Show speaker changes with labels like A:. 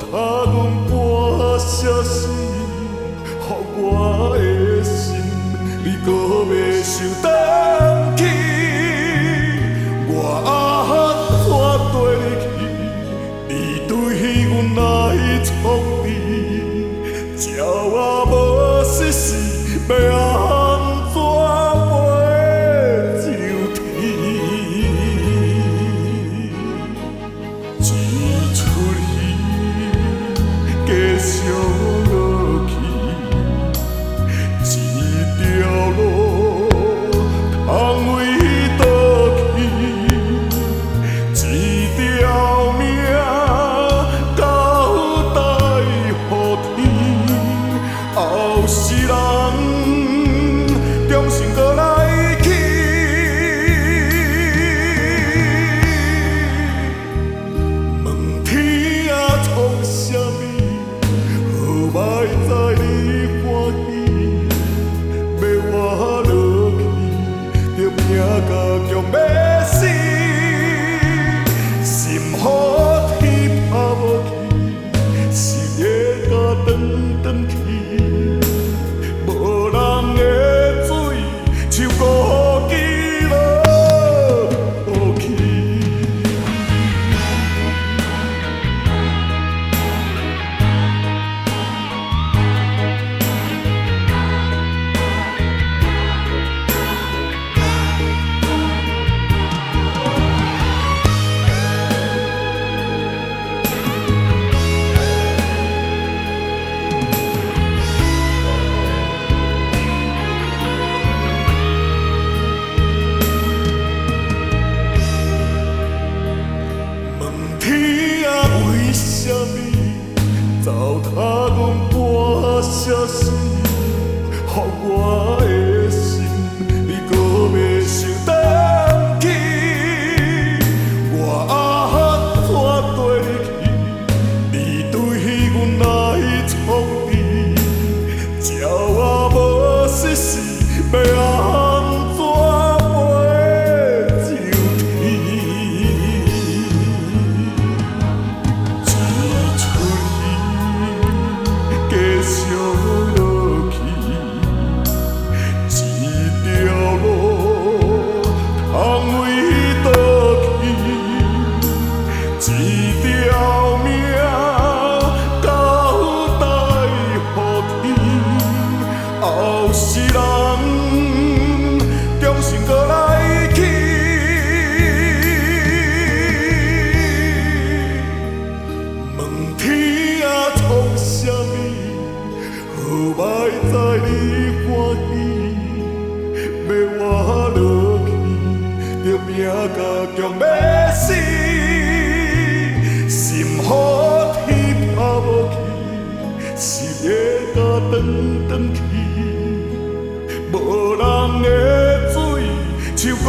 A: 踏阮跋涉时，予我的心，你搁要想返去？我怎对你去？你对阮来创治，鸟仔无实时，要安怎飞上天？一出戏继续落去，一条路通为倒去，一条命交代予天。后世人重新搁来去，问天啊创啥物？好歹知你欢喜，要我落去，着命甲强要死，心予天拍无去，是会甲转转去。无人的水，像孤枝落去。天啊，为什么糟蹋阮跋涉时，予我的心，你搁要想返去？我怎对你去？你对阮来创治，鸟仔无实时，要安怎飞上天？继续落去，一条路通为倒去，一条命交代予天。后世人重新搁来去，问天啊创啥物？好歹知你欢喜，要我落去，着命甲强要死，心予天拍无去，是会甲转转去。无人的水，像孤